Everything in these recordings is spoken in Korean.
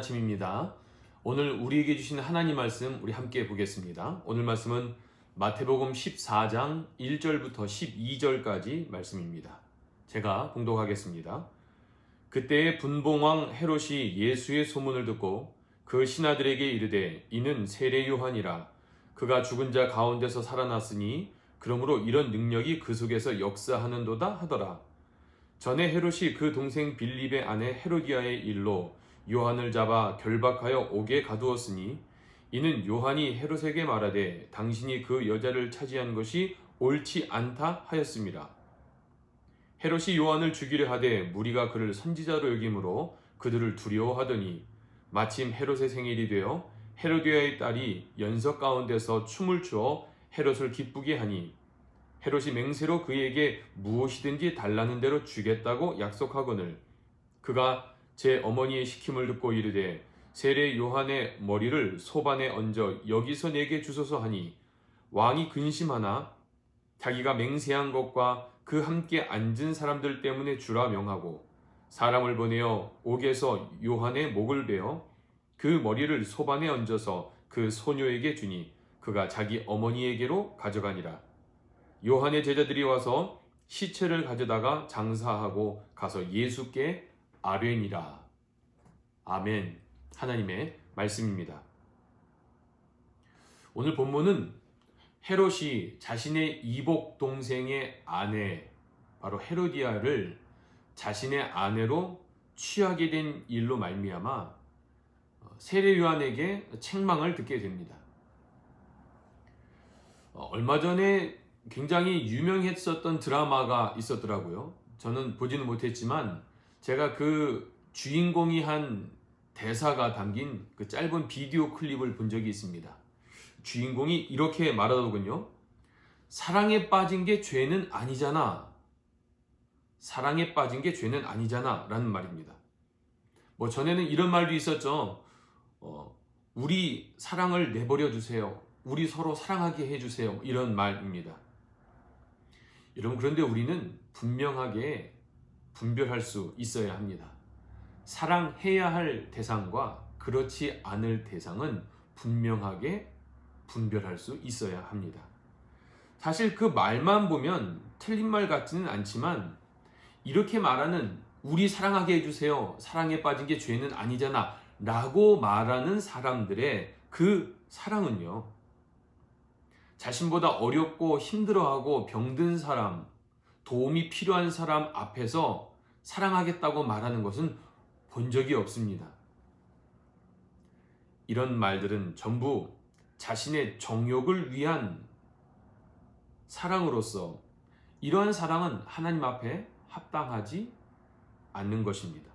아침입니다. 오늘 우리에게 주신 하나님 말씀 우리 함께 보겠습니다. 오늘 말씀은 마태복음 14장 1절부터 12절까지 말씀입니다. 제가 봉독하겠습니다. 그때에 분봉왕 헤롯이 예수의 소문을 듣고 그 신하들에게 이르되 이는 세례 요한이라. 그가 죽은 자 가운데서 살아났으니 그러므로 이런 능력이 그 속에서 역사하는도다 하더라. 전에 헤롯이 그 동생 빌립의 아내 헤로디아의 일로 요한을 잡아 결박하여 옥에 가두었으니 이는 요한이 헤롯에게 말하되 당신이 그 여자를 차지한 것이 옳지 않다 하였습니다. 헤롯이 요한을 죽이려 하되 무리가 그를 선지자로 여김으로 그들을 두려워하더니 마침 헤롯의 생일이 되어 헤로디아의 딸이 연석 가운데서 춤을 추어 헤롯을 기쁘게 하니 헤롯이 맹세로 그에게 무엇이든지 달라는 대로 주겠다고 약속하거늘 그가 제 어머니의 시킴을 듣고 이르되 세례 요한의 머리를 소반에 얹어 여기서 내게 주소서 하니 왕이 근심하나 자기가 맹세한 것과 그 함께 앉은 사람들 때문에 주라 명하고 사람을 보내어 옥에서 요한의 목을 베어 그 머리를 소반에 얹어서 그 소녀에게 주니 그가 자기 어머니에게로 가져가니라. 요한의 제자들이 와서 시체를 가져다가 장사하고 가서 예수께 아뢰니라. 아멘. 하나님의 말씀입니다. 오늘 본문은 헤롯이 자신의 이복 동생의 아내 바로 헤로디아를 자신의 아내로 취하게 된 일로 말미암아 세례 요한에게 책망을 듣게 됩니다. 얼마 전에 굉장히 유명했었던 드라마가 있었더라고요. 저는 보지는 못했지만 제가 그 주인공이 한 대사가 담긴 그 짧은 비디오 클립을 본 적이 있습니다. 주인공이 이렇게 말하더군요. 사랑에 빠진 게 죄는 아니잖아. 사랑에 빠진 게 죄는 아니잖아 라는 말입니다. 뭐 전에는 이런 말도 있었죠. 우리 사랑을 내버려 두세요. 우리 서로 사랑하게 해주세요. 이런 말입니다. 여러분, 그런데 우리는 분명하게 분별할 수 있어야 합니다. 사랑해야 할 대상과 그렇지 않을 대상은 분명하게 분별할 수 있어야 합니다. 사실 그 말만 보면 틀린 말 같지는 않지만 이렇게 말하는 우리 사랑하게 해주세요. 사랑에 빠진 게 죄는 아니잖아 라고 말하는 사람들의 그 사랑은요. 자신보다 어렵고 힘들어하고 병든 사람, 도움이 필요한 사람 앞에서 사랑하겠다고 말하는 것은 본 적이 없습니다. 이런 말들은 전부 자신의 정욕을 위한 사랑으로서 이러한 사랑은 하나님 앞에 합당하지 않는 것입니다.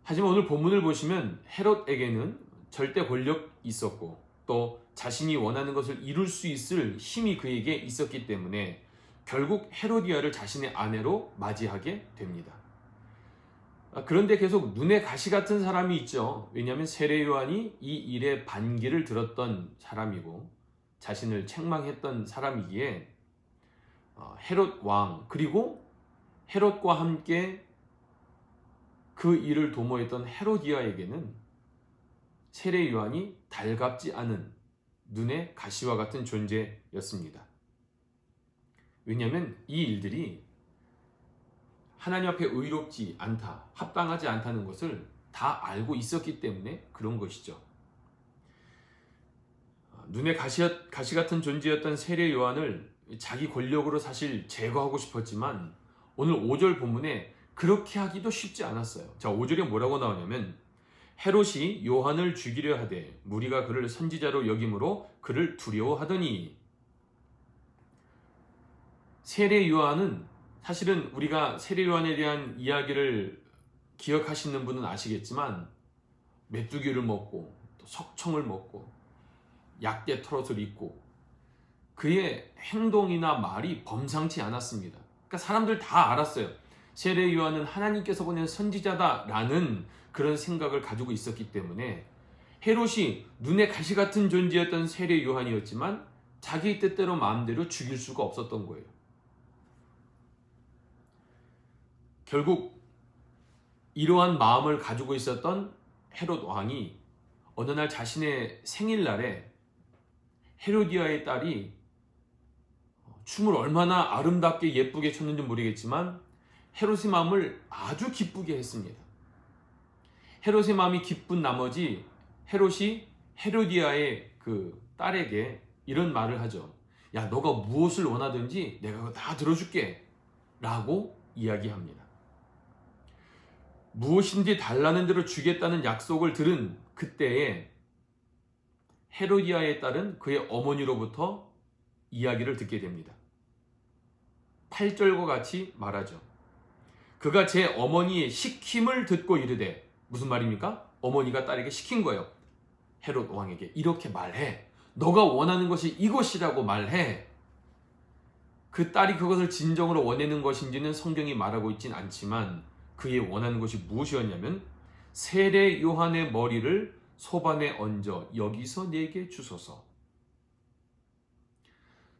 하지만 오늘 본문을 보시면 헤롯에게는 절대 권력이 있었고 또 자신이 원하는 것을 이룰 수 있을 힘이 그에게 있었기 때문에 결국 헤로디아를 자신의 아내로 맞이하게 됩니다. 그런데 계속 눈에 가시 같은 사람이 있죠. 왜냐하면 세례 요한이 이 일에 반기를 들었던 사람이고 자신을 책망했던 사람이기에 헤롯 왕 그리고 헤롯과 함께 그 일을 도모했던 헤로디아에게는 세례 요한이 달갑지 않은 눈의 가시와 같은 존재였습니다. 왜냐하면 이 일들이 하나님 앞에 의롭지 않다, 합당하지 않다는 것을 다 알고 있었기 때문에 그런 것이죠. 눈의 가시 같은 존재였던 세례 요한을 자기 권력으로 사실 제거하고 싶었지만 오늘 5절 본문에 그렇게 하기도 쉽지 않았어요. 자, 5절에 뭐라고 나오냐면 헤롯이 요한을 죽이려 하되 무리가 그를 선지자로 여김으로 그를 두려워하더니 세례 요한은 사실은 우리가 세례 요한에 대한 이야기를 기억하시는 분은 아시겠지만 메뚜기를 먹고 또 석청을 먹고 약대 털옷을 입고 그의 행동이나 말이 범상치 않았습니다. 그러니까 사람들 다 알았어요. 세례 요한은 하나님께서 보낸 선지자다라는 그런 생각을 가지고 있었기 때문에 헤롯이 눈에 가시 같은 존재였던 세례 요한이었지만 자기 뜻대로 마음대로 죽일 수가 없었던 거예요. 결국 이러한 마음을 가지고 있었던 헤롯 왕이 어느 날 자신의 생일날에 헤로디아의 딸이 춤을 얼마나 아름답게 예쁘게 췄는지 모르겠지만 헤롯의 마음을 아주 기쁘게 했습니다. 헤롯의 마음이 기쁜 나머지 헤롯이 헤로디아의 그 딸에게 이런 말을 하죠. 야, 너가 무엇을 원하든지 내가 다 들어줄게 라고 이야기합니다. 무엇인지 달라는 대로 주겠다는 약속을 들은 그때에 헤로디아의 딸은 그의 어머니로부터 이야기를 듣게 됩니다. 8절과 같이 말하죠. 그가 제 어머니의 시킴을 듣고 이르되, 무슨 말입니까? 어머니가 딸에게 시킨 거예요. 헤롯 왕에게 이렇게 말해. 너가 원하는 것이 이것이라고 말해. 그 딸이 그것을 진정으로 원하는 것인지는 성경이 말하고 있진 않지만 그의 원하는 것이 무엇이었냐면 세례 요한의 머리를 소반에 얹어 여기서 내게 주소서.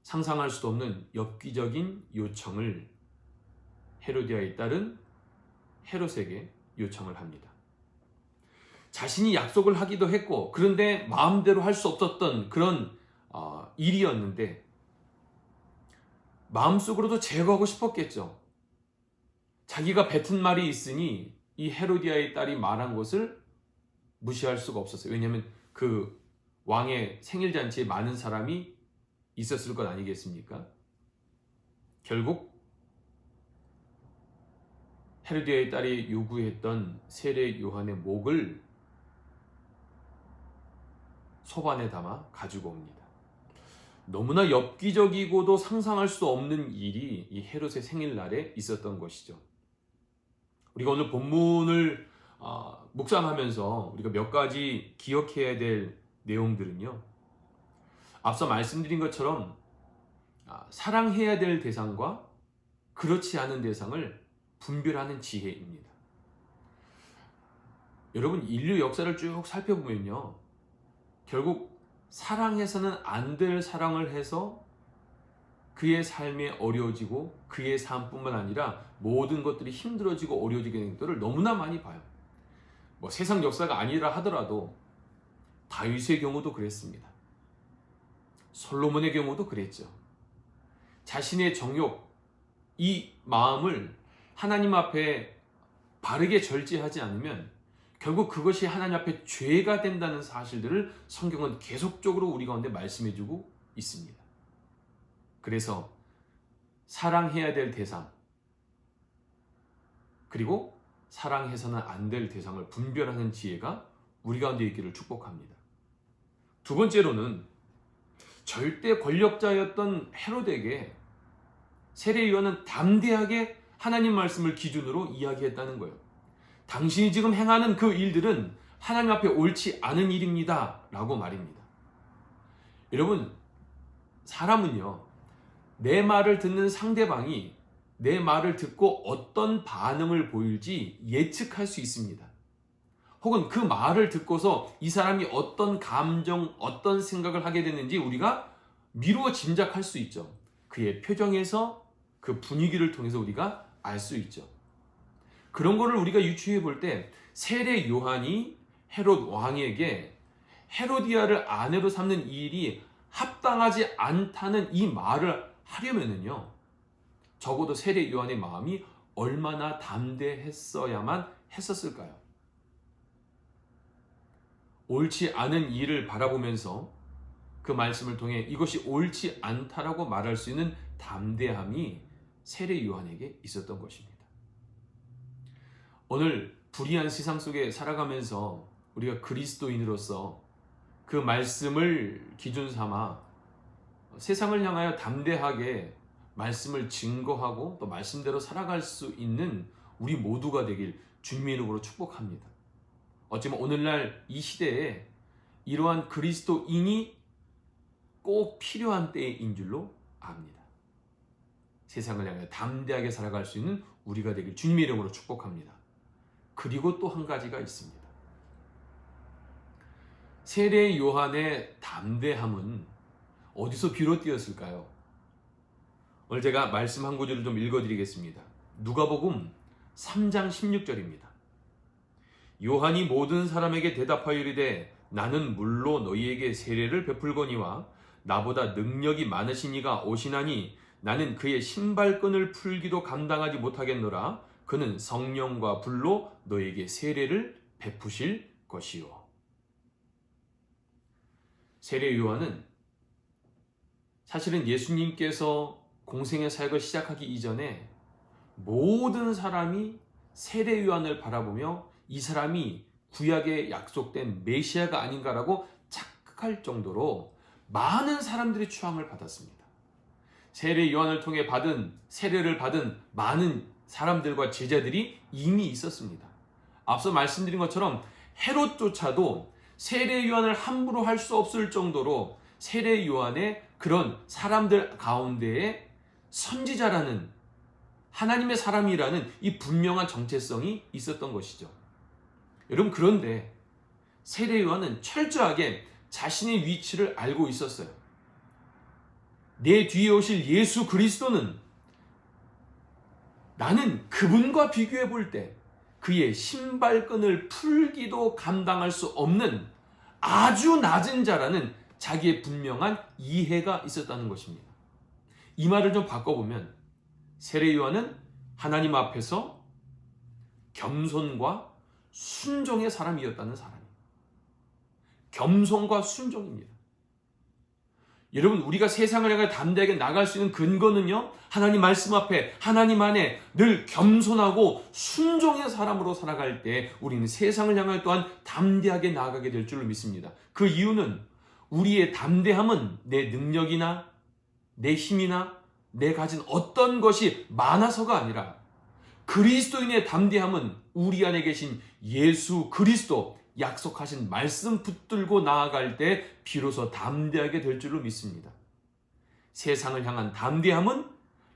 상상할 수도 없는 엽기적인 요청을 헤로디아의 딸은 헤롯에게 요청을 합니다. 자신이 약속을 하기도 했고 그런데 마음대로 할 수 없었던 그런 일이었는데 마음속으로도 제거하고 싶었겠죠. 자기가 뱉은 말이 있으니 이 헤로디아의 딸이 말한 것을 무시할 수가 없었어요. 왜냐하면 그 왕의 생일잔치에 많은 사람이 있었을 것 아니겠습니까? 결국 헤로디아의 딸이 요구했던 세례 요한의 목을 소반에 담아 가지고 옵니다. 너무나 엽기적이고도 상상할 수 없는 일이 이 헤롯의 생일날에 있었던 것이죠. 우리가 오늘 본문을 묵상하면서 우리가 몇 가지 기억해야 될 내용들은요. 앞서 말씀드린 것처럼 사랑해야 될 대상과 그렇지 않은 대상을 분별하는 지혜입니다. 여러분, 인류 역사를 쭉 살펴보면요. 결국 사랑해서는 안 될 사랑을 해서 그의 삶이 어려워지고 그의 삶뿐만 아니라 모든 것들이 힘들어지고 어려워지게 되는 것들을 너무나 많이 봐요. 뭐 세상 역사가 아니라 하더라도 다윗의 경우도 그랬습니다. 솔로몬의 경우도 그랬죠. 자신의 정욕, 이 마음을 하나님 앞에 바르게 절제하지 않으면 결국 그것이 하나님 앞에 죄가 된다는 사실들을 성경은 계속적으로 우리 가운데 말씀해주고 있습니다. 그래서 사랑해야 될 대상, 그리고 사랑해서는 안 될 대상을 분별하는 지혜가 우리 가운데 있기를 축복합니다. 두 번째로는 절대 권력자였던 헤롯에게 세례 요한은 담대하게 하나님 말씀을 기준으로 이야기했다는 거예요. 당신이 지금 행하는 그 일들은 하나님 앞에 옳지 않은 일입니다 라고 말입니다. 여러분, 사람은요, 내 말을 듣는 상대방이 내 말을 듣고 어떤 반응을 보일지 예측할 수 있습니다. 혹은 그 말을 듣고서 이 사람이 어떤 감정, 어떤 생각을 하게 되는지 우리가 미루어 짐작할 수 있죠. 그의 표정에서, 그 분위기를 통해서 우리가 알 수 있죠. 그런 거를 우리가 유추해 볼 때 세례 요한이 헤롯 왕에게 헤로디아를 아내로 삼는 이 일이 합당하지 않다는 이 말을 하려면은요, 적어도 세례 요한의 마음이 얼마나 담대했어야만 했었을까요? 옳지 않은 일을 바라보면서 그 말씀을 통해 이것이 옳지 않다라고 말할 수 있는 담대함이 세례 요한에게 있었던 것입니다. 오늘 불의한 세상 속에 살아가면서 우리가 그리스도인으로서 그 말씀을 기준 삼아 세상을 향하여 담대하게 말씀을 증거하고 또 말씀대로 살아갈 수 있는 우리 모두가 되길 주님의 이름으로 축복합니다. 어쩌면 오늘날 이 시대에 이러한 그리스도인이 꼭 필요한 때인 줄로 압니다. 세상을 향해 담대하게 살아갈 수 있는 우리가 되길 주님의 이름으로 축복합니다. 그리고 또 한 가지가 있습니다. 세례 요한의 담대함은 어디서 비롯되었을까요? 오늘 제가 말씀 한 구절을 좀 읽어드리겠습니다. 누가복음 3장 16절입니다. 요한이 모든 사람에게 대답하여 이르되 나는 물로 너희에게 세례를 베풀거니와 나보다 능력이 많으신 이가 오시나니 나는 그의 신발끈을 풀기도 감당하지 못하겠노라. 그는 성령과 불로 너희에게 세례를 베푸실 것이요. 세례 요한은 사실은 예수님께서 공생의 사역을 시작하기 이전에 모든 사람이 세례 요한을 바라보며 이 사람이 구약에 약속된 메시아가 아닌가라고 착각할 정도로 많은 사람들이 추앙을 받았습니다. 세례 요한을 통해 세례를 받은 많은 사람들과 제자들이 이미 있었습니다. 앞서 말씀드린 것처럼 헤롯조차도 세례 요한을 함부로 할 수 없을 정도로 세례 요한의 그런 사람들 가운데에 선지자라는 하나님의 사람이라는 이 분명한 정체성이 있었던 것이죠. 여러분, 그런데 세례 요한은 철저하게 자신의 위치를 알고 있었어요. 내 뒤에 오실 예수 그리스도는 나는 그분과 비교해 볼 때 그의 신발끈을 풀기도 감당할 수 없는 아주 낮은 자라는 자기의 분명한 이해가 있었다는 것입니다. 이 말을 좀 바꿔보면 세례 요한은 하나님 앞에서 겸손과 순종의 사람이었다는 사람이에요. 겸손과 순종입니다. 여러분, 우리가 세상을 향해 담대하게 나갈 수 있는 근거는요, 하나님 말씀 앞에 하나님 안에 늘 겸손하고 순종의 사람으로 살아갈 때 우리는 세상을 향해 또한 담대하게 나아가게 될 줄로 믿습니다. 그 이유는 우리의 담대함은 내 능력이나 내 힘이나 내 가진 어떤 것이 많아서가 아니라 그리스도인의 담대함은 우리 안에 계신 예수 그리스도 약속하신 말씀 붙들고 나아갈 때 비로소 담대하게 될 줄로 믿습니다. 세상을 향한 담대함은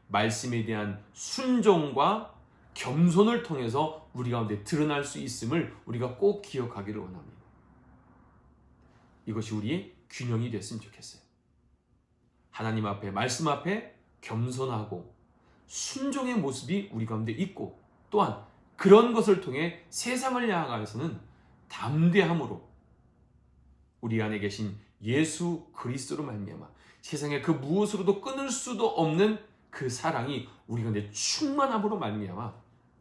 말씀에 대한 순종과 겸손을 통해서 우리 가운데 드러날 수 있음을 우리가 꼭 기억하기를 원합니다. 이것이 우리의 균형이 됐으면 좋겠어요. 하나님 앞에, 말씀 앞에 겸손하고 순종의 모습이 우리 가운데 있고, 또한 그런 것을 통해 세상을 향하여서는 담대함으로 우리 안에 계신 예수 그리스도로 말미암아 세상에 그 무엇으로도 끊을 수도 없는 그 사랑이 우리 가운데 충만함으로 말미암아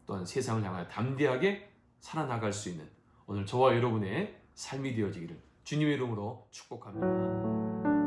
또한 세상을 향하여 담대하게 살아나갈 수 있는 오늘 저와 여러분의 삶이 되어지기를 주님의 이름으로 축복합니다.